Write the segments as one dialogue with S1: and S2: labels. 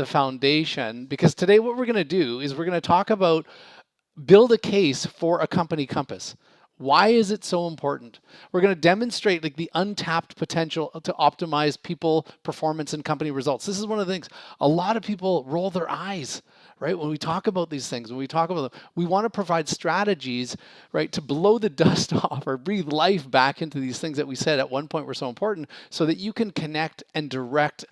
S1: the foundation, because today what we're going to do is we're going to talk about build a case for a company compass. Why is it so important? We're going to demonstrate like the untapped potential to optimize people, performance, and company results. This is one of the things a lot of people roll their eyes, right? When we talk about these things, when we talk about them, we want to provide strategies, right, to blow the dust off or breathe life back into these things that we said at one point were so important, so that you can connect and direct,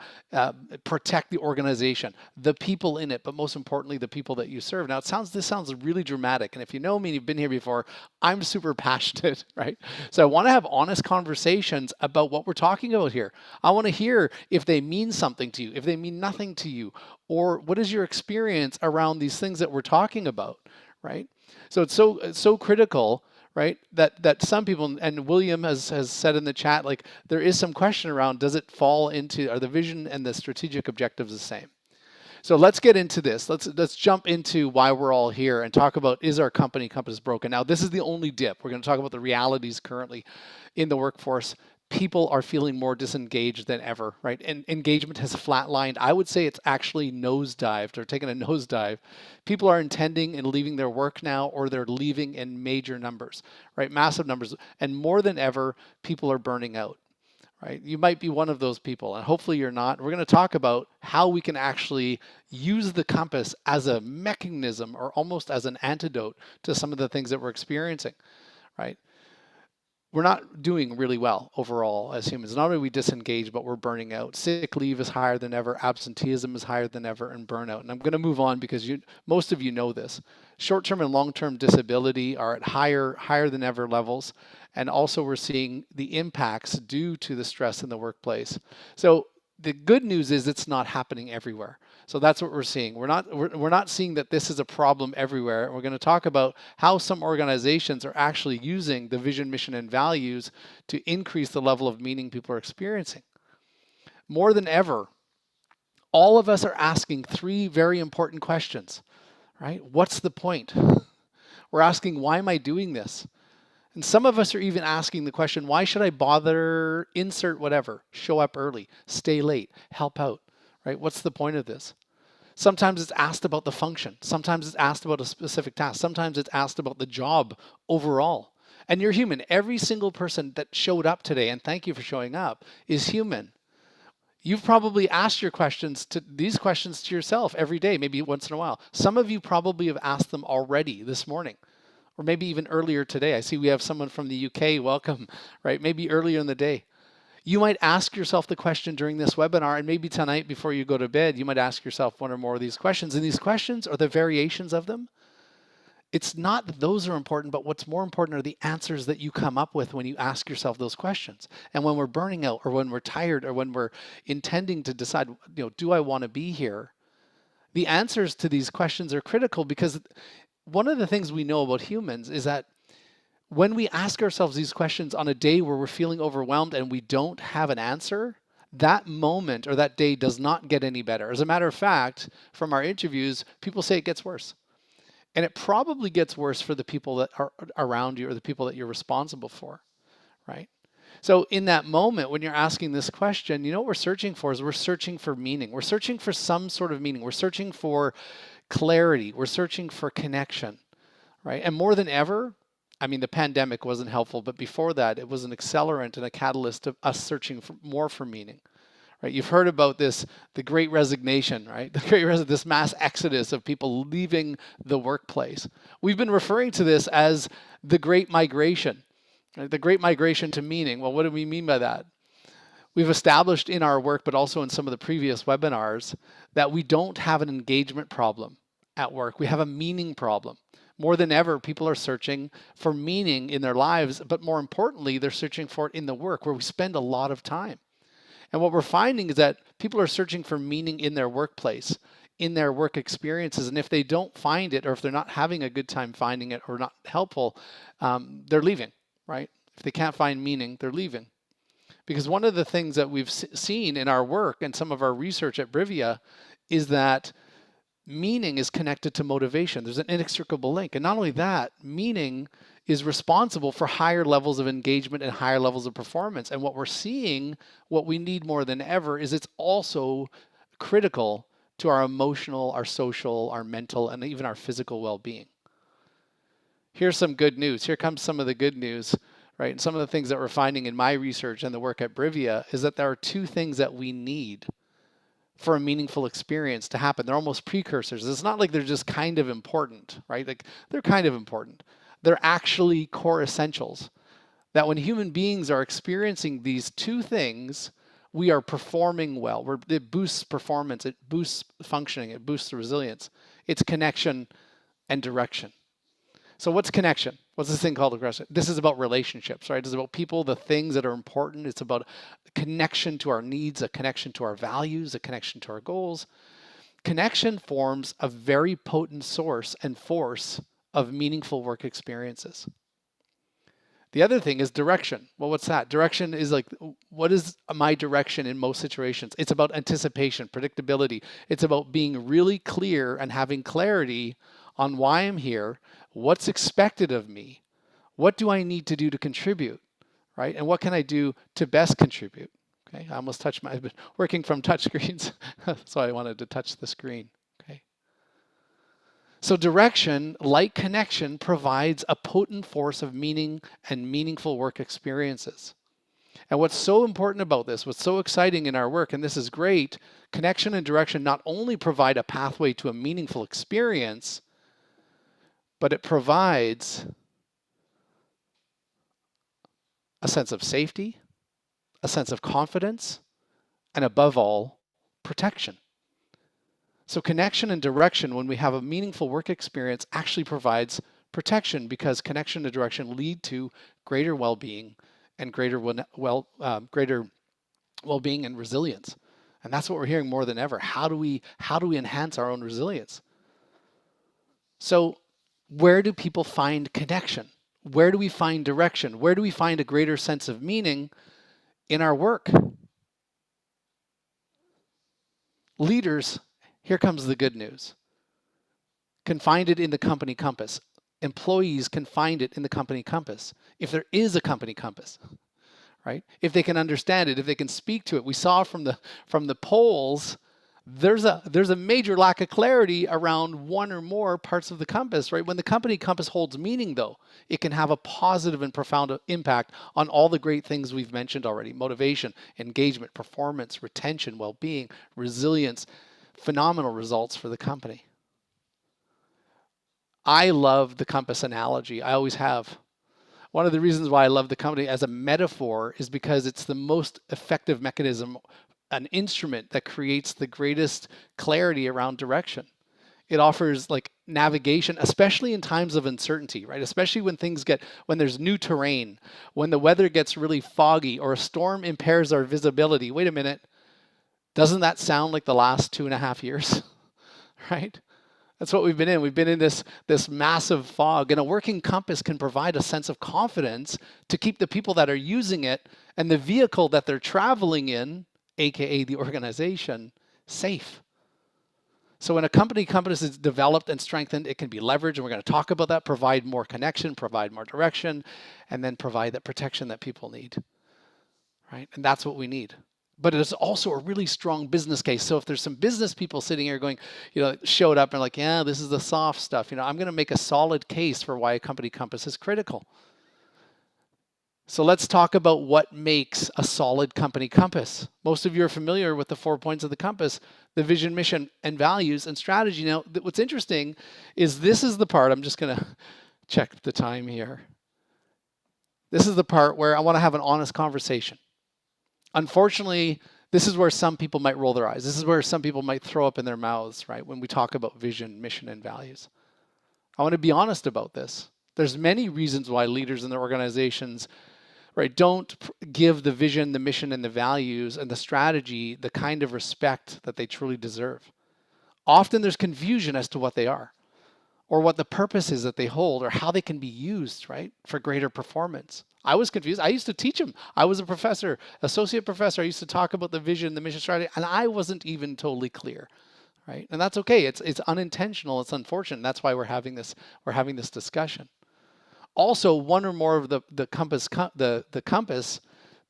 S1: protect the organization, the people in it, but most importantly, the people that you serve. Now, this sounds really dramatic, and if you know me and you've been here before, I'm super passionate, right? So I want to have honest conversations about what we're talking about here. I want to hear if they mean something to you, if they mean nothing to you, or what is your experience around these things that we're talking about, right? So it's so critical, right? That some people, and William has said in the chat, like there is some question around, does it fall into, are the vision and the strategic objectives the same? So let's get into this. Let's jump into why we're all here and talk about, is our company compass broken? Now, this is the only dip. We're going to talk about the realities currently in the workforce. People are feeling more disengaged than ever, right? And engagement has flatlined. I would say it's actually nosedived or taken a nosedive. People are intending and leaving their work now, or they're leaving in major numbers, right? Massive numbers. And more than ever, people are burning out. Right? You might be one of those people, and hopefully you're not. We're going to talk about how we can actually use the compass as a mechanism or almost as an antidote to some of the things that we're experiencing, right? We're not doing really well overall as humans. Not only are we disengaged, but we're burning out. Sick leave is higher than ever. Absenteeism is higher than ever, and burnout. And I'm going to move on because most of you know this. Short-term and long-term disability are at higher than ever levels. And also we're seeing the impacts due to the stress in the workplace. So the good news is it's not happening everywhere. So that's what we're seeing. We're not seeing that this is a problem everywhere. We're going to talk about how some organizations are actually using the vision, mission, and values to increase the level of meaning people are experiencing. More than ever, all of us are asking three very important questions, right? What's the point? We're asking, why am I doing this? And some of us are even asking the question, why should I bother, insert whatever, show up early, stay late, help out, right? What's the point of this? Sometimes it's asked about the function. Sometimes it's asked about a specific task. Sometimes it's asked about the job overall. And you're human. Every single person that showed up today, and thank you for showing up, is human. You've probably asked these questions to yourself every day, maybe once in a while. Some of you probably have asked them already this morning, or maybe even earlier today. I see we have someone from the UK. Welcome, right? Maybe earlier in the day. You might ask yourself the question during this webinar, and maybe tonight before you go to bed, you might ask yourself one or more of these questions. And these questions, or the variations of them, it's not that those are important, but what's more important are the answers that you come up with when you ask yourself those questions. And when we're burning out, or when we're tired, or when we're intending to decide, do I want to be here? The answers to these questions are critical, because one of the things we know about humans is that when we ask ourselves these questions on a day where we're feeling overwhelmed and we don't have an answer, that moment or that day does not get any better. As a matter of fact, from our interviews, people say it gets worse. And it probably gets worse for the people that are around you or the people that you're responsible for, right? So in that moment, when you're asking this question, what we're searching for is we're searching for meaning. We're searching for some sort of meaning. We're searching for clarity. We're searching for connection, right? And more than ever, the pandemic wasn't helpful, but before that, it was an accelerant and a catalyst of us searching more for meaning, right? You've heard about this, the Great Resignation, right? This mass exodus of people leaving the workplace. We've been referring to this as the Great Migration, right? The Great Migration to meaning. Well, what do we mean by that? We've established in our work, but also in some of the previous webinars, that we don't have an engagement problem at work. We have a meaning problem. More than ever, people are searching for meaning in their lives, but more importantly, they're searching for it in the work where we spend a lot of time. And what we're finding is that people are searching for meaning in their workplace, in their work experiences. And if they don't find it, or if they're not having a good time finding it or not helpful, they're leaving, right? If they can't find meaning, they're leaving. Because one of the things that we've seen in our work and some of our research at Brivia is that meaning is connected to motivation. There's an inextricable link. And not only that, meaning is responsible for higher levels of engagement and higher levels of performance. And what we're seeing, what we need more than ever, is it's also critical to our emotional, our social, our mental, and even our physical well-being. Here's some good news. Here comes some of the good news, right? And some of the things that we're finding in my research and the work at Brivia is that there are two things that we need for a meaningful experience to happen. They're almost precursors. It's not like they're just kind of important, right? Like they're kind of important. They're actually core essentials. That when human beings are experiencing these two things, we are performing well. It boosts performance, it boosts functioning, it boosts resilience. It's connection and direction. So what's connection? What's this thing called aggression? This is about relationships, right? It's about people, the things that are important. It's about connection to our needs, a connection to our values, a connection to our goals. Connection forms a very potent source and force of meaningful work experiences. The other thing is direction. Well, what's that? Direction is like, what is my direction in most situations? It's about anticipation, predictability. It's about being really clear and having clarity on why I'm here, what's expected of me, what do I need to do to contribute, right? And what can I do to best contribute? Okay, I almost touched I've been working from touch screens, so I wanted to touch the screen. Okay. So direction, like connection, provides a potent force of meaning and meaningful work experiences. And what's so important about this, what's so exciting in our work, and this is great, connection and direction not only provide a pathway to a meaningful experience, but it provides a sense of safety, a sense of confidence, and above all, protection. So connection and direction, when we have a meaningful work experience, actually provides protection because connection and direction lead to greater well-being and greater well-being and resilience. And that's what we're hearing more than ever. How do we enhance our own resilience? So where do people find connection? Where do we find direction? Where do we find a greater sense of meaning in our work? Leaders, here comes the good news, can find it in the company compass. Employees can find it in the company compass. If there is a company compass, right? If they can understand it, if they can speak to it. We saw from the polls, there's a major lack of clarity around one or more parts of the compass, right? When the company compass holds meaning, though, it can have a positive and profound impact on all the great things we've mentioned already: motivation, engagement, performance, retention, well-being, resilience, phenomenal results for the company. I love the compass analogy. I always have. One of the reasons why I love the company as a metaphor is because it's the most effective mechanism, an instrument that creates the greatest clarity around direction. It offers like navigation, especially in times of uncertainty, right? Especially when there's new terrain, when the weather gets really foggy or a storm impairs our visibility. Wait a minute, doesn't that sound like the last 2.5 years, right? That's what we've been in. We've been in this massive fog, and a working compass can provide a sense of confidence to keep the people that are using it and the vehicle that they're traveling in, aka the organization, safe. So when a company compass is developed and strengthened, it can be leveraged, and we're going to talk about that, provide more connection, provide more direction, and then provide that protection that people need, right? And that's what we need. But it is also a really strong business case. So if there's some business people sitting here going, showed up and like, yeah, this is the soft stuff. I'm going to make a solid case for why a company compass is critical. So let's talk about what makes a solid company compass. Most of you are familiar with the 4 points of the compass: the vision, mission, and values and strategy. Now, what's interesting is this is the part, I'm just going to check the time here. This is the part where I want to have an honest conversation. Unfortunately, this is where some people might roll their eyes. This is where some people might throw up in their mouths, right, when we talk about vision, mission, and values. I want to be honest about this. There's many reasons why leaders in their organizations, right, don't give the vision, the mission, and the values and the strategy the kind of respect that they truly deserve. Often there's confusion as to what they are, or what the purpose is that they hold, or how they can be used, right, for greater performance. I was confused. I used to teach them. I was a professor, associate professor. I used to talk about the vision, the mission, strategy, and I wasn't even totally clear, right? And that's okay. It's unintentional. It's unfortunate. That's why we're having this discussion. Also, one or more of the compass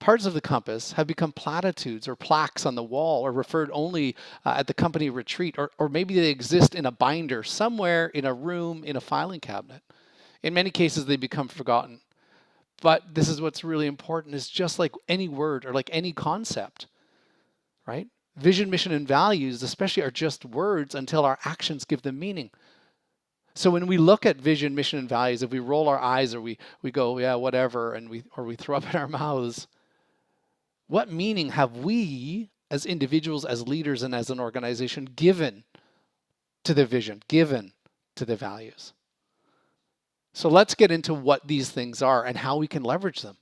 S1: Parts of the compass have become platitudes or plaques on the wall, or referred only at the company retreat, or maybe they exist in a binder somewhere in a room in a filing cabinet. In many cases, they become forgotten. But this is what's really important, is just like any word or like any concept, right? Vision, mission, and values especially are just words until our actions give them meaning. So when we look at vision, mission, and values, if we roll our eyes or we go, yeah, whatever, and we throw up in our mouths, what meaning have we as individuals, as leaders, and as an organization given to the vision, given to the values? So let's get into what these things are and how we can leverage them.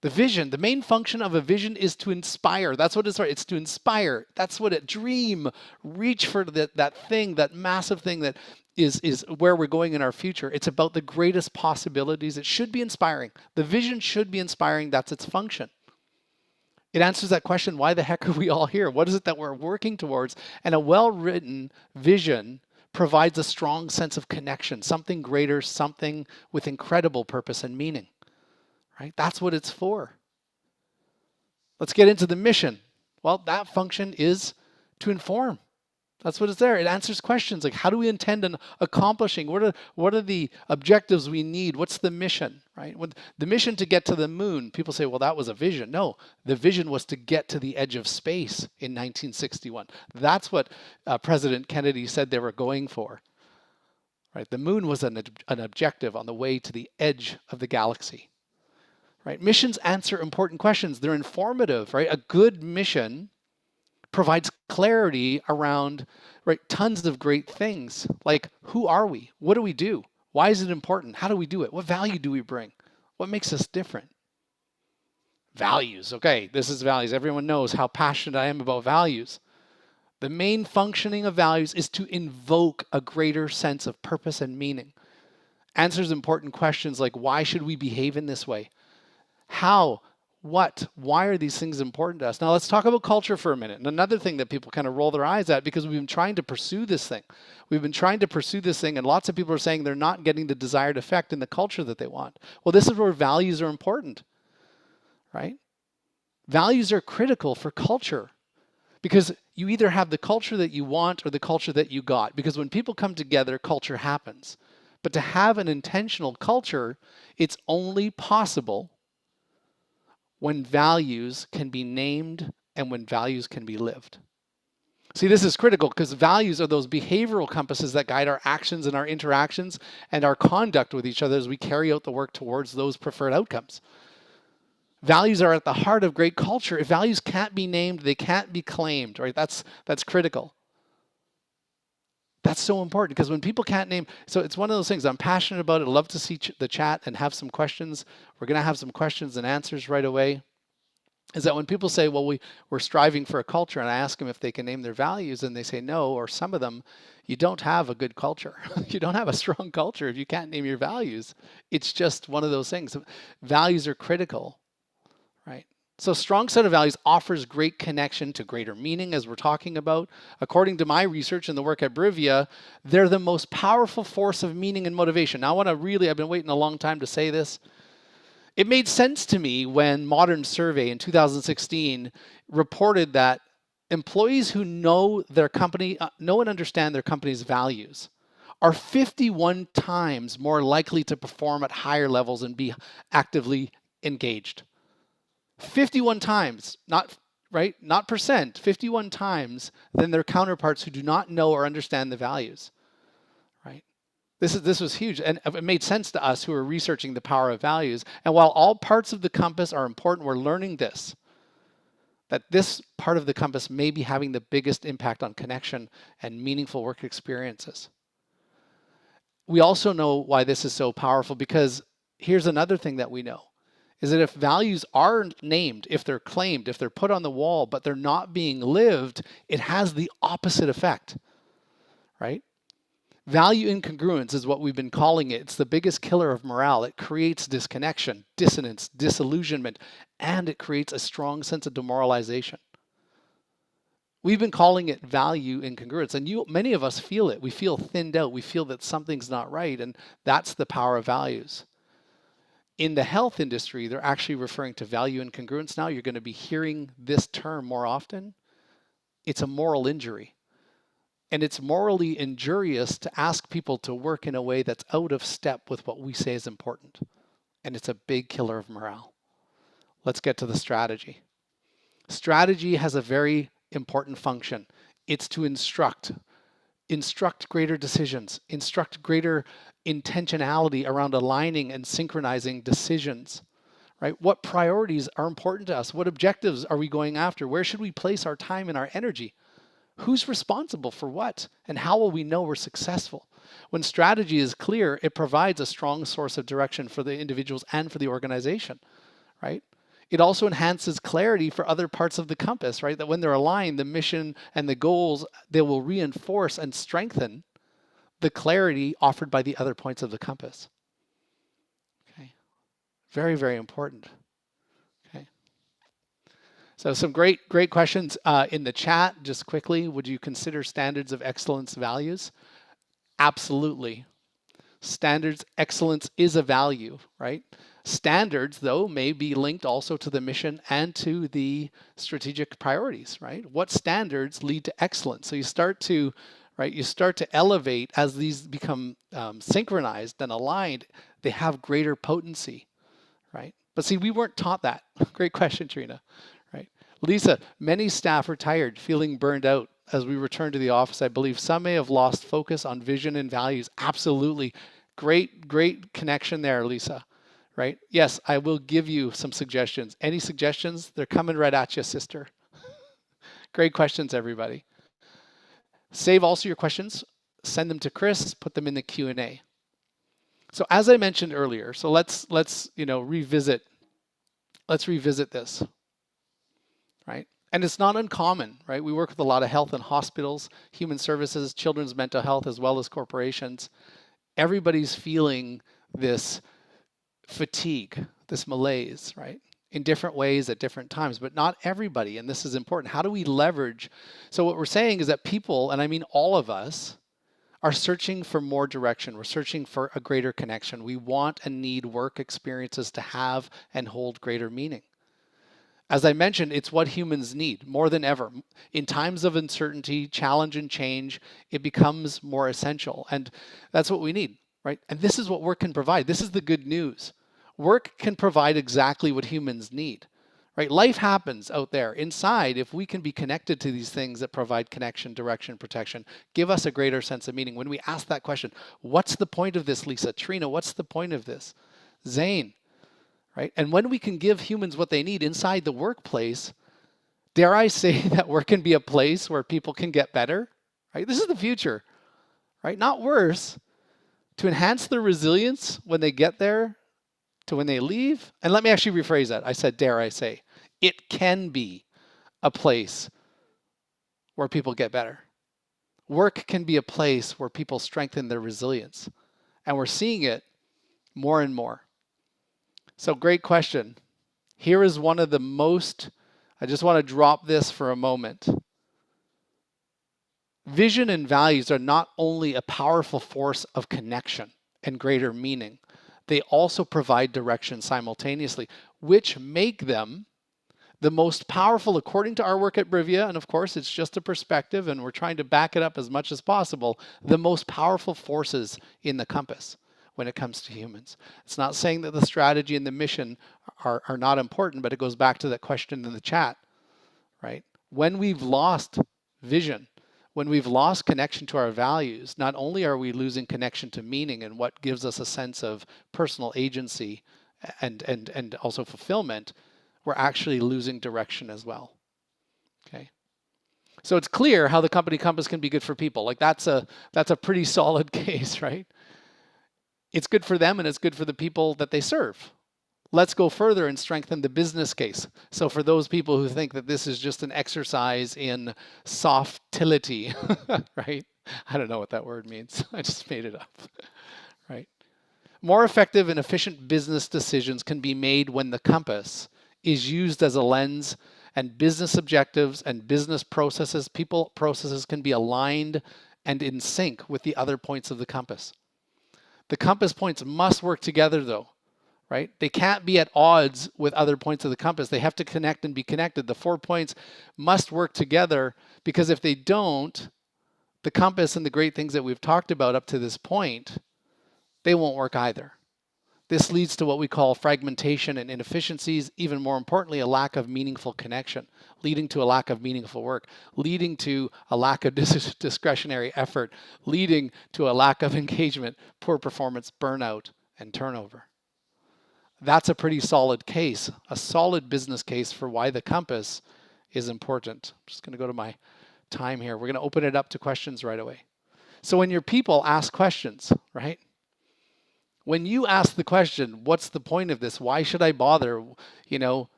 S1: The vision, the main function of a vision is to inspire. That's what it's, right. It's to inspire. That's what it, dream, reach for that thing, that massive thing that is where we're going in our future. It's about the greatest possibilities. It should be inspiring. The vision should be inspiring. That's its function. It answers that question, why the heck are we all here? What is it that we're working towards? And a well-written vision provides a strong sense of connection, something greater, something with incredible purpose and meaning. Right? That's what it's for. Let's get into the mission. Well, that function is to inform. That's what it's there. It answers questions like, how do we intend on accomplishing? What are the objectives we need? What's the mission, right? When the mission to get to the moon, people say, well, that was a vision. No, the vision was to get to the edge of space in 1961. That's what President Kennedy said they were going for, right? The moon was an objective on the way to the edge of the galaxy. Right? Missions answer important questions. They're informative, right? A good mission provides clarity around, right, tons of great things. Like, who are we? What do we do? Why is it important? How do we do it? What value do we bring? What makes us different? Values. Okay, this is values. Everyone knows how passionate I am about values. The main functioning of values is to invoke a greater sense of purpose and meaning. Answers important questions like, why should we behave in this way? How? What? Why are these things important to us? Now let's talk about culture for a minute. And another thing that people kind of roll their eyes at, because we've been trying to pursue this thing. We've been trying to pursue this thing, and lots of people are saying they're not getting the desired effect in the culture that they want. Well, this is where values are important, right? Values are critical for culture, because you either have the culture that you want or the culture that you got. Because when people come together, culture happens. But to have an intentional culture, it's only possible when values can be named and when values can be lived. See, this is critical because values are those behavioral compasses that guide our actions and our interactions and our conduct with each other as we carry out the work towards those preferred outcomes. Values are at the heart of great culture. If values can't be named, they can't be claimed, right? That's critical. That's so important because when people can't name, so it's one of those things I'm passionate about it. I'd love to see the chat and have some questions. We're going to have some questions and answers right away. Is that when people say, well, we're striving for a culture, and I ask them if they can name their values, and they say no, or some of them, you don't have a good culture. You don't have a strong culture if you can't name your values. It's just one of those things. Values are critical, right? So strong set of values offers great connection to greater meaning, as we're talking about. According to my research and the work at Brivia, they're the most powerful force of meaning and motivation. Now, I've been waiting a long time to say this. It made sense to me when Modern Survey in 2016 reported that employees who know their company, know and understand their company's values are 51 times more likely to perform at higher levels and be actively engaged. 51 times, not percent, 51 times than their counterparts who do not know or understand the values, right? This was huge, and it made sense to us who were researching the power of values. And while all parts of the compass are important, we're learning this, that this part of the compass may be having the biggest impact on connection and meaningful work experiences. We also know why this is so powerful, because here's another thing that we know, is that if values are named, if they're claimed, if they're put on the wall, but they're not being lived, it has the opposite effect, right? Value incongruence is what we've been calling it. It's the biggest killer of morale. It creates disconnection, dissonance, disillusionment, and it creates a strong sense of demoralization. We've been calling it value incongruence, and many of us feel it. We feel thinned out. We feel that something's not right, and that's the power of values. In the health industry, they're actually referring to value and congruence now. You're going to be hearing this term more often. It's a moral injury. And it's morally injurious to ask people to work in a way that's out of step with what we say is important. And it's a big killer of morale. Let's get to the strategy. Strategy has a very important function. It's to instruct greater decisions, instruct greater intentionality around aligning and synchronizing decisions, right? What priorities are important to us? What objectives are we going after? Where should we place our time and our energy? Who's responsible for what? And how will we know we're successful? When strategy is clear, it provides a strong source of direction for the individuals and for the organization, right? It also enhances clarity for other parts of the compass, right? That when they're aligned, the mission and the goals, they will reinforce and strengthen the clarity offered by the other points of the compass. Okay. Very, very important. Okay. So some great questions in the chat. Just quickly, would you consider standards of excellence values? Absolutely. Standards excellence is a value, right? Standards, though, may be linked also to the mission and to the strategic priorities, right? What standards lead to excellence? So you start to, right, you start to elevate as these become synchronized and aligned, they have greater potency, right? But see, we weren't taught that. Great question, Trina, right? Lisa, many staff are tired, feeling burned out as we return to the office. I believe some may have lost focus on vision and values. Absolutely. Great connection there, Lisa. Right? Yes, I will give you some suggestions. Any suggestions? They're coming right at you, sister. Great questions, everybody. Save also your questions. Send them to Chris. Put them in the Q&A. So as I mentioned earlier, so let's revisit. Let's revisit this. Right? And it's not uncommon, right? We work with a lot of health and hospitals, human services, children's mental health, as well as corporations. Everybody's feeling this fatigue, this malaise, right? In different ways at different times, but not everybody. And this is important. How do we leverage? So what we're saying is that people, and I mean all of us, are searching for more direction. We're searching for a greater connection. We want and need work experiences to have and hold greater meaning. As I mentioned, it's what humans need more than ever. In times of uncertainty, challenge, and change, it becomes more essential. And that's what we need, right? And this is what work can provide. This is the good news. Work can provide exactly what humans need, right? Life happens out there. Inside, if we can be connected to these things that provide connection, direction, protection, give us a greater sense of meaning. When we ask that question, what's the point of this, Lisa? Trina, what's the point of this? Zane, right? And when we can give humans what they need inside the workplace, dare I say that work can be a place where people can get better, right? This is the future, right? Not worse. To enhance their resilience when they get there, to when they leave. And let me actually rephrase that. I said, dare I say, it can be a place where people get better. Work can be a place where people strengthen their resilience. And we're seeing it more and more. So great question. Here is one of the most, I just want to drop this for a moment. Vision and values are not only a powerful force of connection and greater meaning, they also provide direction simultaneously, which make them the most powerful, according to our work at Brivia, and of course it's just a perspective and we're trying to back it up as much as possible, the most powerful forces in the compass when it comes to humans. It's not saying that the strategy and the mission are not important, but it goes back to that question in the chat, right? When we've lost vision, when we've lost connection to our values, not only are we losing connection to meaning and what gives us a sense of personal agency and also fulfillment, we're actually losing direction as well. Okay. So it's clear how the company compass can be good for people. Like that's a pretty solid case, right? It's good for them and it's good for the people that they serve. Let's go further and strengthen the business case. So for those people who think that this is just an exercise in softility, right? I don't know what that word means. I just made it up, right? More effective and efficient business decisions can be made when the compass is used as a lens and business objectives and business processes, people processes can be aligned and in sync with the other points of the compass. The compass points must work together though. right? They can't be at odds with other points of the compass. They have to connect and be connected. The 4 points must work together, because if they don't, the compass and the great things that we've talked about up to this point, they won't work either. This leads to what we call fragmentation and inefficiencies, even more importantly, a lack of meaningful connection, leading to a lack of meaningful work, leading to a lack of discretionary effort, leading to a lack of engagement, poor performance, burnout, and turnover. That's a pretty solid case, a solid business case for why the compass is important. I'm just going to go to my time here. We're going to open it up to questions right away. So when your people ask questions, right? When you ask the question, what's the point of this? Why should I bother? You know,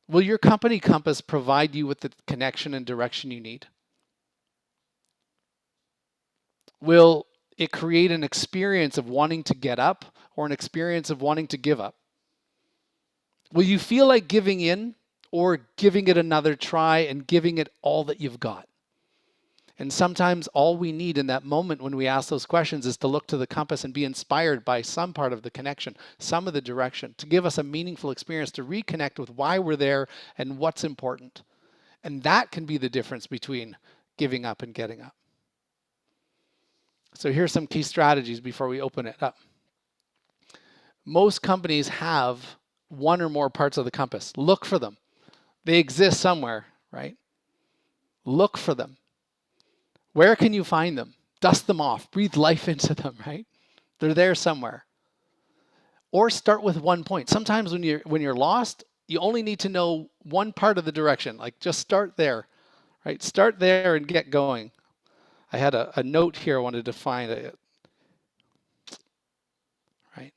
S1: will your company compass provide you with the connection and direction you need? Will it create an experience of wanting to get up or an experience of wanting to give up? Will you feel like giving in or giving it another try and giving it all that you've got? And sometimes all we need in that moment when we ask those questions is to look to the compass and be inspired by some part of the connection, some of the direction, to give us a meaningful experience, to reconnect with why we're there and what's important. And that can be the difference between giving up and getting up. So here's some key strategies before we open it up. Most companies have one or more parts of the compass. Look for them. They exist somewhere, right? Look for them. Where can you find them? Dust them off, breathe life into them, right? They're there somewhere. Or start with 1 point. Sometimes when you're lost, you only need to know one part of the direction. Like just start there, right? Start there and get going. I had a note here I wanted to find it, right?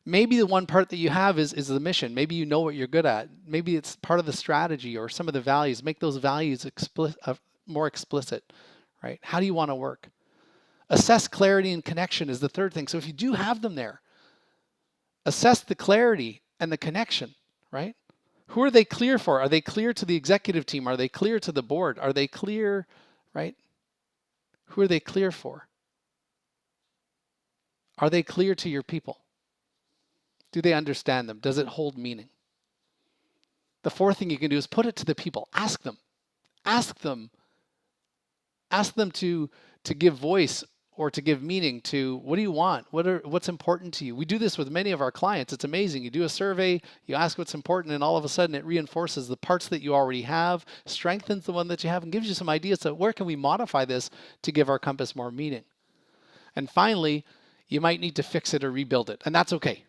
S1: Maybe the one part that you have is the mission. Maybe you know what you're good at. Maybe it's part of the strategy or some of the values. Make those values more explicit. Right? How do you want to work? Assess clarity and connection is the third thing. So if you do have them there, assess the clarity and the connection, right? Who are they clear for? Are they clear to the executive team? Are they clear to the board? Are they clear, right? Who are they clear for? Are they clear to your people? Do they understand them? Does it hold meaning? The fourth thing you can do is put it to the people. Ask them. Ask them. Ask them to give voice or to give meaning to what do you want? What's important to you? We do this with many of our clients. It's amazing. You do a survey, you ask what's important, and all of a sudden it reinforces the parts that you already have, strengthens the one that you have, and gives you some ideas to where can we modify this to give our compass more meaning. And finally, you might need to fix it or rebuild it, and that's okay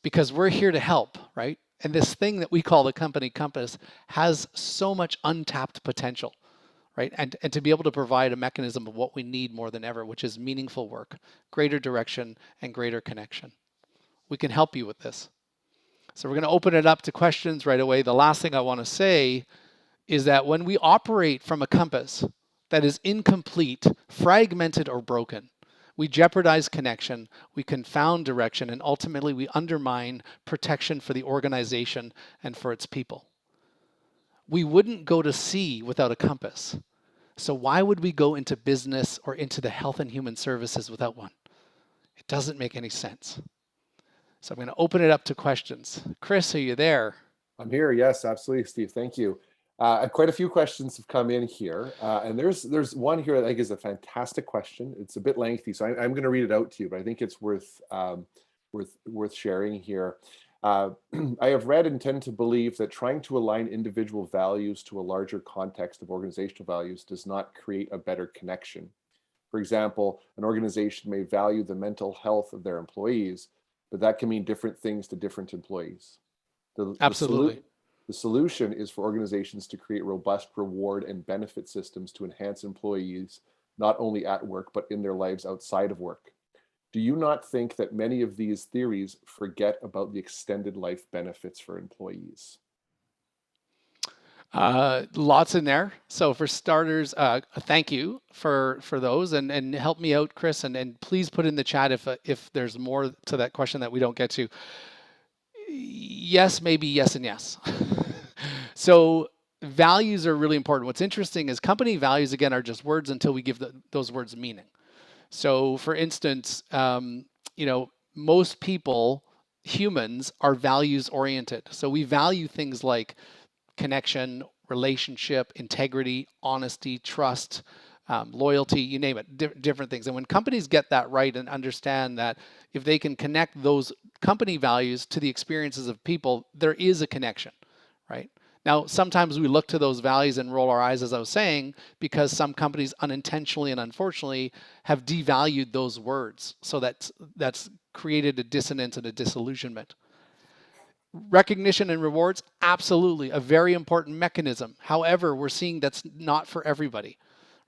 S1: because we're here to help, right? And this thing that we call the company compass has so much untapped potential. Right? And to be able to provide a mechanism of what we need more than ever, which is meaningful work, greater direction, and greater connection. We can help you with this. So we're going to open it up to questions right away. The last thing I want to say is that when we operate from a compass that is incomplete, fragmented, or broken, we jeopardize connection, we confound direction, and ultimately we undermine protection for the organization and for its people. We wouldn't go to sea without a compass. So why would we go into business or into the health and human services without one? It doesn't make any sense. So I'm going to open it up to questions. Chris, are you there?
S2: I'm here. Yes, absolutely, Steve. Thank you. Quite a few questions have come in here, and there's one here that I think is a fantastic question. It's a bit lengthy, so I'm going to read it out to you, but I think it's worth sharing here. I have read and tend to believe that trying to align individual values to a larger context of organizational values does not create a better connection. For example, an organization may value the mental health of their employees, but that can mean different things to different employees.
S1: Absolutely.
S2: The solution is for organizations to create robust reward and benefit systems to enhance employees, not only at work, but in their lives outside of work. Do you not think that many of these theories forget about the extended life benefits for employees?
S1: Lots in there. So for starters, thank you for those, and help me out, Chris, and please put in the chat if there's more to that question that we don't get to. Yes, maybe, yes, and yes. So values are really important. What's interesting is company values, again, are just words until we give those words meaning. So for instance, most people, humans, are values oriented. So we value things like connection, relationship, integrity, honesty, trust, loyalty, you name it, different things. And when companies get that right and understand that if they can connect those company values to the experiences of people, there is a connection, right? Now, sometimes we look to those values and roll our eyes, as I was saying, because some companies unintentionally and unfortunately have devalued those words. So that's created a dissonance and a disillusionment. Recognition and rewards, absolutely a very important mechanism. However, we're seeing that's not for everybody,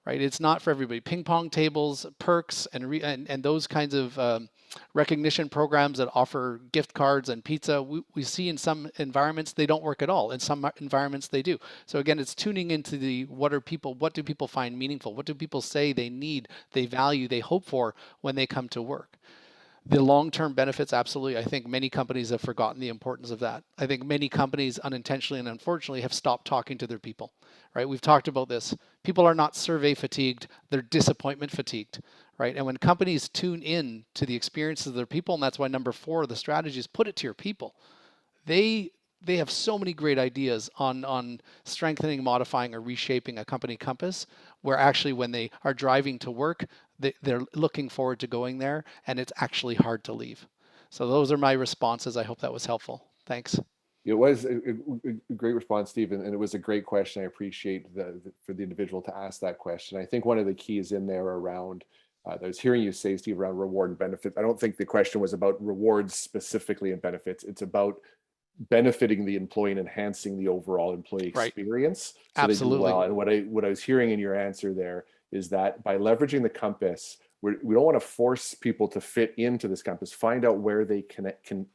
S1: right? It's not for everybody. Ping pong tables, perks, and those kinds of recognition programs that offer gift cards and pizza, we see in some environments they don't work at all. In some environments they do. So again, it's tuning into the what do people find meaningful? What do people say they need, they value, they hope for when they come to work? The long-term benefits, absolutely. I think many companies have forgotten the importance of that. I think many companies unintentionally and unfortunately have stopped talking to their people, right? We've talked about this. People are not survey fatigued, they're disappointment fatigued, right? And when companies tune in to the experiences of their people, and that's why number 4 of the strategy is put it to your people. They they have so many great ideas on strengthening, modifying, or reshaping a company compass, where actually when they are driving to work, they're looking forward to going there, and it's actually hard to leave. So those are my responses. I hope that was helpful. Thanks.
S2: It was a great response, Stephen, and it was a great question. I appreciate for the individual to ask that question. I think one of the keys in there around I was hearing you say, Steve, around reward and benefits. I don't think the question was about rewards specifically and benefits. It's about benefiting the employee and enhancing the overall employee
S1: Right.
S2: experience so they do
S1: Absolutely.
S2: well. And what I was hearing in your answer there is that by leveraging the compass, we don't want to force people to fit into this compass. Find out where they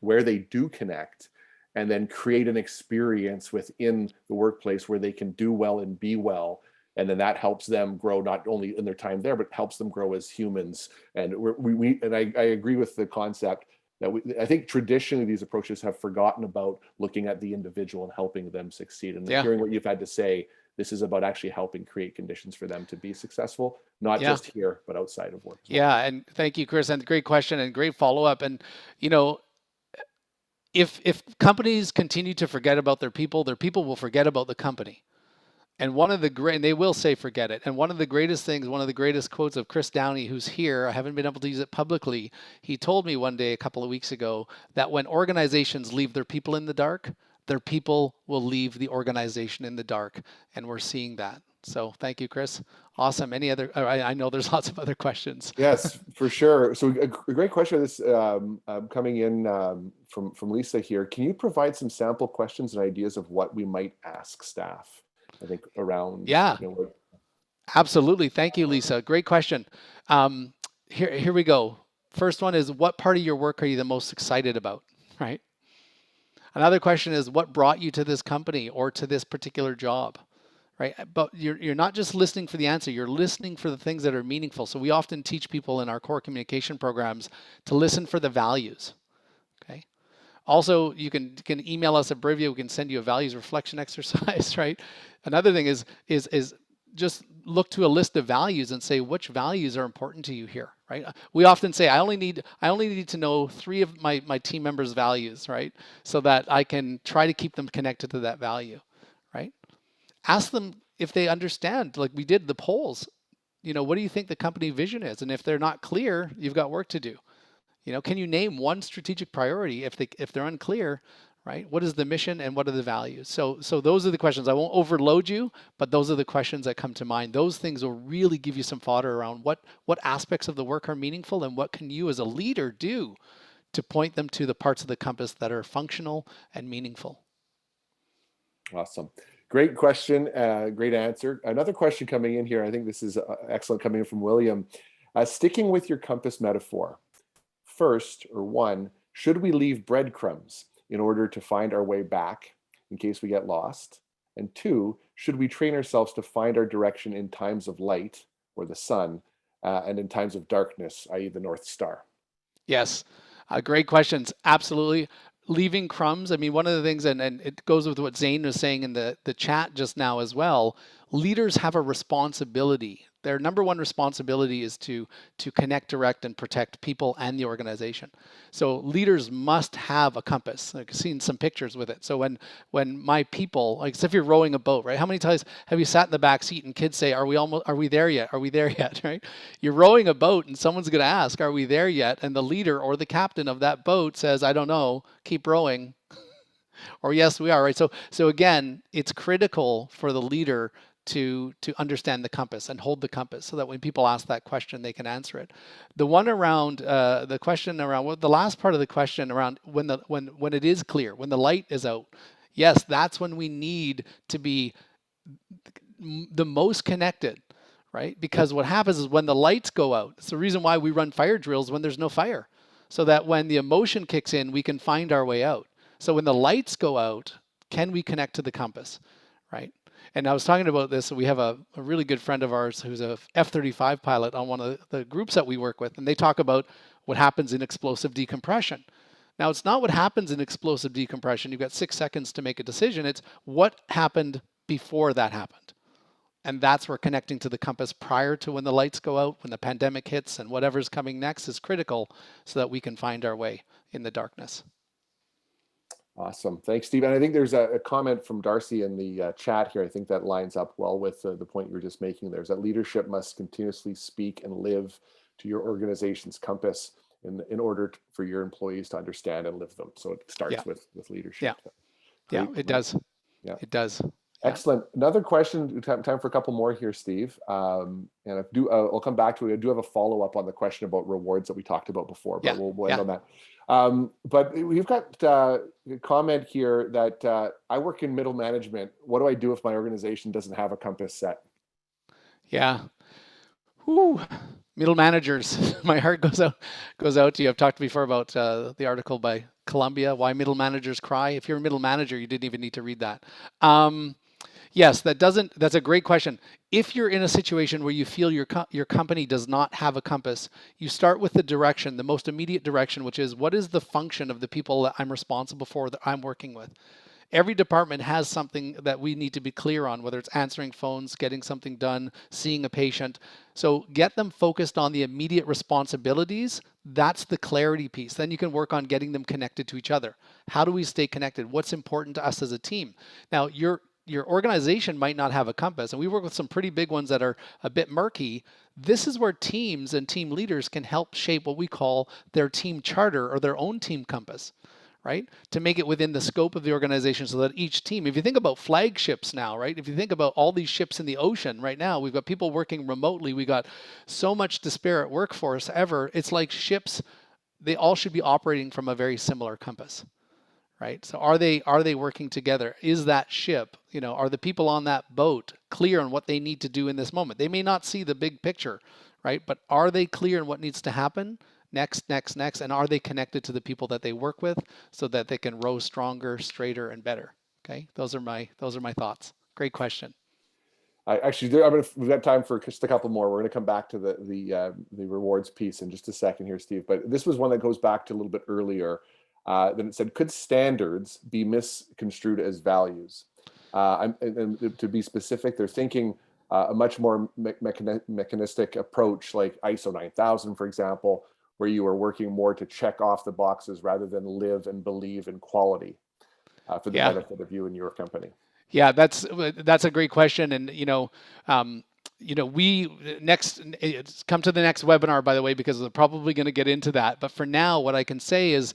S2: where they do connect, and then create an experience within the workplace where they can do well and be well. And then that helps them grow not only in their time there, but helps them grow as humans. And I agree with the concept that I think traditionally these approaches have forgotten about looking at the individual and helping them succeed. And
S1: Yeah.
S2: hearing what you've had to say, this is about actually helping create conditions for them to be successful, not
S1: Yeah.
S2: just here, but outside of work as well.
S1: Yeah. And thank you, Chris. And great question and great follow up. And, you know, if companies continue to forget about their people will forget about the company. And one of the great, and they will say forget it. And one of the greatest things, one of the greatest quotes of Chris Downey, who's here, I haven't been able to use it publicly. He told me one day a couple of weeks ago that when organizations leave their people in the dark, their people will leave the organization in the dark. And we're seeing that. So thank you, Chris. Awesome. Any other, I know there's lots of other questions.
S2: Yes, for sure. So a great question. This coming in from Lisa here. Can you provide some sample questions and ideas of what we might ask staff? I think around
S1: Yeah, absolutely. Thank you, Lisa. Great question. Um, here we go. First one is, what part of your work are you the most excited about? Right. Another question is, what brought you to this company or to this particular job? Right. But you're not just listening for the answer, you're listening for the things that are meaningful. So we often teach people in our core communication programs to listen for the values. Okay. Also, you can email us at Brivia. We can send you a values reflection exercise, right? Another thing is just look to a list of values and say which values are important to you here, right? We often say I only need to know 3 of my team members' values, right? So that I can try to keep them connected to that value, right? Ask them if they understand, like we did the polls. What do you think the company vision is? And if they're not clear, you've got work to do. Can you name one strategic priority if they're unclear, right? What is the mission and what are the values? So those are the questions. I won't overload you, but those are the questions that come to mind. Those things will really give you some fodder around what aspects of the work are meaningful and what can you as a leader do to point them to the parts of the compass that are functional and meaningful.
S2: awesome. Great question. Great answer. Another question coming in here. I think this is excellent coming in from William. Sticking with your compass metaphor, first, or one, should we leave breadcrumbs in order to find our way back in case we get lost? And 2, should we train ourselves to find our direction in times of light or the sun and in times of darkness, i.e., the North Star?
S1: Yes, great questions. Absolutely. Leaving crumbs. I mean, one of the things, and it goes with what Zane was saying in the chat just now as well, leaders have a responsibility. Their number one responsibility is to connect, direct, and protect people and the organization. So leaders must have a compass. I've seen some pictures with it. So when my people, like if you're rowing a boat, right? How many times have you sat in the back seat and kids say, are we there yet? Are we there yet?" Right? You're rowing a boat and someone's going to ask, "Are we there yet?" And the leader or the captain of that boat says, "I don't know, keep rowing." Or "Yes, we are," right? So again, it's critical for the leader to understand the compass and hold the compass so that when people ask that question, they can answer it. The one around the question around the last part of the question around when it is clear, when the light is out, yes, that's when we need to be the most connected, right? Because what happens is when the lights go out, it's the reason why we run fire drills when there's no fire, so that when the emotion kicks in, we can find our way out. So when the lights go out, can we connect to the compass, right? And I was talking about this. We have a really good friend of ours who's a F-35 pilot on one of the groups that we work with, and they talk about what happens in explosive decompression. Now, it's not what happens in explosive decompression. You've got 6 seconds to make a decision. It's what happened before that happened. And that's where connecting to the compass prior to when the lights go out, when the pandemic hits, and whatever's coming next is critical so that we can find our way in the darkness.
S2: Awesome. Thanks, Steve. And I think there's a comment from Darcy in the chat here. I think that lines up well with the point you were just making there, is that leadership must continuously speak and live to your organization's compass in order for your employees to understand and live them. So it
S1: Yeah,
S2: starts with leadership.
S1: yeah, yeah,
S2: Great,
S1: it
S2: great.
S1: does.
S2: Yeah.
S1: It does. Yeah,
S2: Excellent. Another question, time for a couple more here, Steve. And I'll come back to it. I do have a follow-up on the question about rewards that we talked about before, but
S1: yeah,
S2: we'll end
S1: yeah.
S2: on that. But we've got a comment here that I work in middle management. What do I do if my organization doesn't have a compass set?
S1: Yeah. Whew. Middle managers, my heart goes out to you. I've talked before about the article by Columbia, "Why Middle Managers Cry." If you're a middle manager, you didn't even need to read that. Yes, that's a great question. If you're in a situation where you feel your company does not have a compass, you start with the direction, the most immediate direction, which is, what is the function of the people that I'm responsible for, that I'm working with? Every department has something that we need to be clear on, whether it's answering phones, getting something done, seeing a patient. So get them focused on the immediate responsibilities. That's the clarity piece. Then you can work on getting them connected to each other. How do we stay connected? What's important to us as a team? Now, your organization might not have a compass, and we work with some pretty big ones that are a bit murky. This is where teams and team leaders can help shape what we call their team charter or their own team compass, right? To make it within the scope of the organization so that each team, if you think about flagships now, right? If you think about all these ships in the ocean right now, we've got people working remotely. We got so much disparate workforce ever. It's like ships, they all should be operating from a very similar compass, right? So are they working together? Is that ship, are the people on that boat clear on what they need to do in this moment? They may not see the big picture, right? But are they clear on what needs to happen next, next, next? And are they connected to the people that they work with so that they can row stronger, straighter, and better? Okay, those are my thoughts. Great question.
S2: We've got time for just a couple more. We're going to come back to the rewards piece in just a second here, Steve. But this was one that goes back to a little bit earlier. Then it said, could standards be misconstrued as values? And to be specific, they're thinking a much more mechanistic approach, like ISO 9000, for example, where you are working more to check off the boxes rather than live and believe in quality for the
S1: Yeah.
S2: benefit of you and your company.
S1: Yeah, that's a great question, and we it's come to the next webinar, by the way, because we're probably going to get into that. But for now, what I can say is,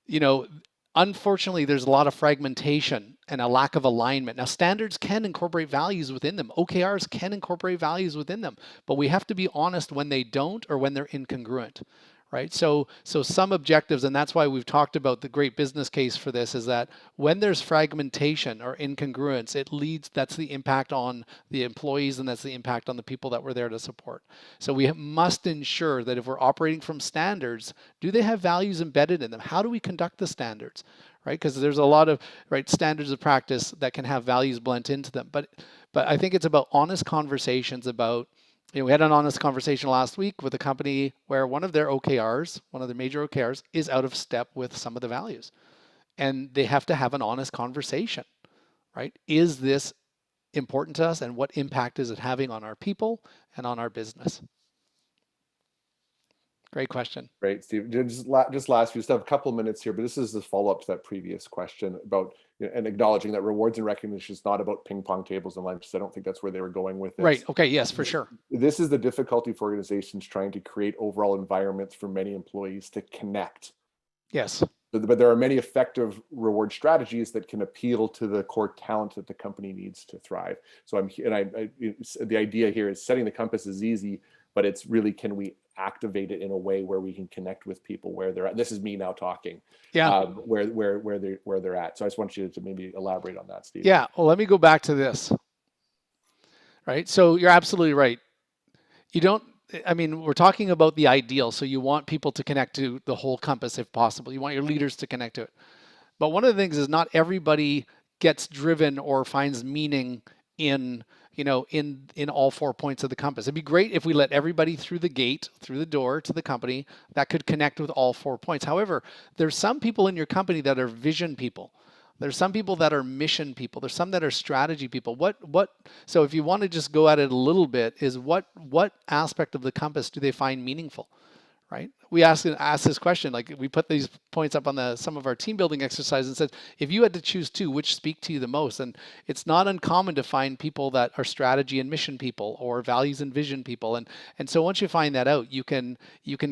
S1: you know, unfortunately, there's a lot of fragmentation and a lack of alignment. Now, standards can incorporate values within them. OKRs can incorporate values within them, but we have to be honest when they don't or when they're incongruent, right? So some objectives, and that's why we've talked about the great business case for this, is that when there's fragmentation or incongruence, that's the impact on the employees, and that's the impact on the people that we're there to support. So we must ensure that if we're operating from standards, do they have values embedded in them? How do we conduct the standards? Right? Because there's a lot of standards of practice that can have values blent into them. But I think it's about honest conversations about, we had an honest conversation last week with a company where one of their OKRs, one of their major OKRs, is out of step with some of the values. And they have to have an honest conversation, right? Is this important to us and what impact is it having on our people and on our business? Great question.
S2: Great, Steve. Just last, we just have a couple of minutes here, but this is the follow-up to that previous question about, and acknowledging that rewards and recognition is not about ping pong tables and lunches. I don't think that's where they were going with this.
S1: Right. Okay. Yes, for sure.
S2: This is the difficulty for organizations trying to create overall environments for many employees to connect.
S1: Yes.
S2: But there are many effective reward strategies that can appeal to the core talent that the company needs to thrive. So the idea here is setting the compass is easy, but it's really, can we activate it in a way where we can connect with people where they're at? This is me now talking.
S1: Yeah.
S2: Where they're at. So I just want you to maybe elaborate on that, Steve.
S1: Yeah. Well, let me go back to this. Right. So you're absolutely right. You don't, I mean, we're talking about the ideal. So you want people to connect to the whole compass if possible. You want your leaders to connect to it. But one of the things is not everybody gets driven or finds meaning in, in all 4 points of the compass. It'd be great if we let everybody through the gate, through the door to the company that could connect with all 4 points. However, there's some people in your company that are vision people. There's some people that are mission people. There's some that are strategy people. So if you want to just go at it a little bit, is what aspect of the compass do they find meaningful, right? We ask this question, like we put these points up on some of our team building exercises and said, if you had to choose 2, which speak to you the most? And it's not uncommon to find people that are strategy and mission people or values and vision people. And so once you find that out, you can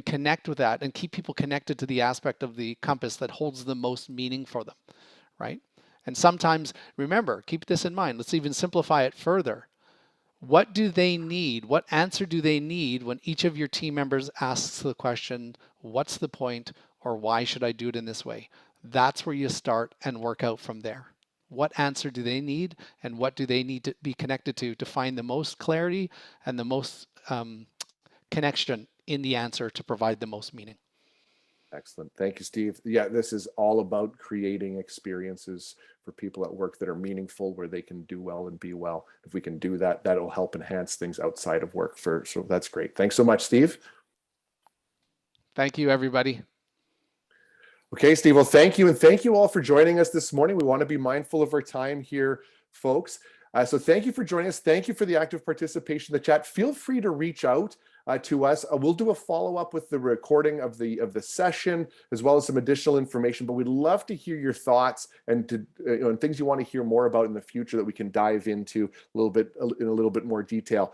S1: connect with that and keep people connected to the aspect of the compass that holds the most meaning for them. Right? And sometimes, remember, keep this in mind. Let's even simplify it further. What do they need? What answer do they need when each of your team members asks the question, what's the point, or why should I do it in this way? That's where you start and work out from there. What answer do they need, and what do they need to be connected to find the most clarity and the most connection in the answer to provide the most meaning?
S2: Excellent. Thank you, Steve. Yeah, this is all about creating experiences for people at work that are meaningful, where they can do well and be well. If we can do that, that'll help enhance things outside of work. So that's great. Thanks so much, Steve.
S1: Thank you, everybody.
S2: Okay, Steve. Well, thank you. And thank you all for joining us this morning. We want to be mindful of our time here, folks. So thank you for joining us. Thank you for the active participation in the chat. Feel free to reach out to us. We'll do a follow-up with the recording of the session, as well as some additional information. But we'd love to hear your thoughts and and things you want to hear more about in the future that we can dive into in a little bit more detail.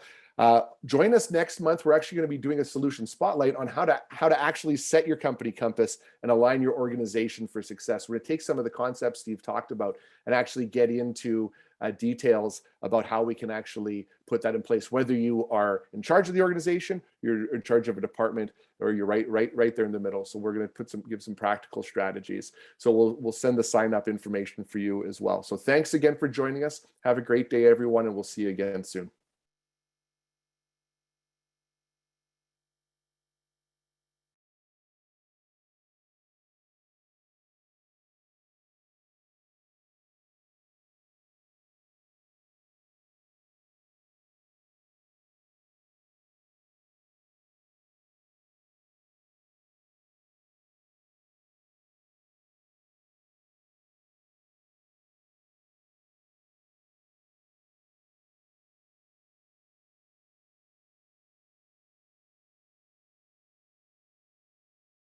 S2: Join us next month. We're actually going to be doing a solution spotlight on how to actually set your company compass and align your organization for success. We're going to take some of the concepts Steve talked about and actually get into details about how we can actually put that in place, whether you are in charge of the organization, you're in charge of a department, or you're right there in the middle. So we're going to give some practical strategies. So we'll send the sign up information for you as well. So thanks again for joining us. Have a great day, everyone, and we'll see you again soon.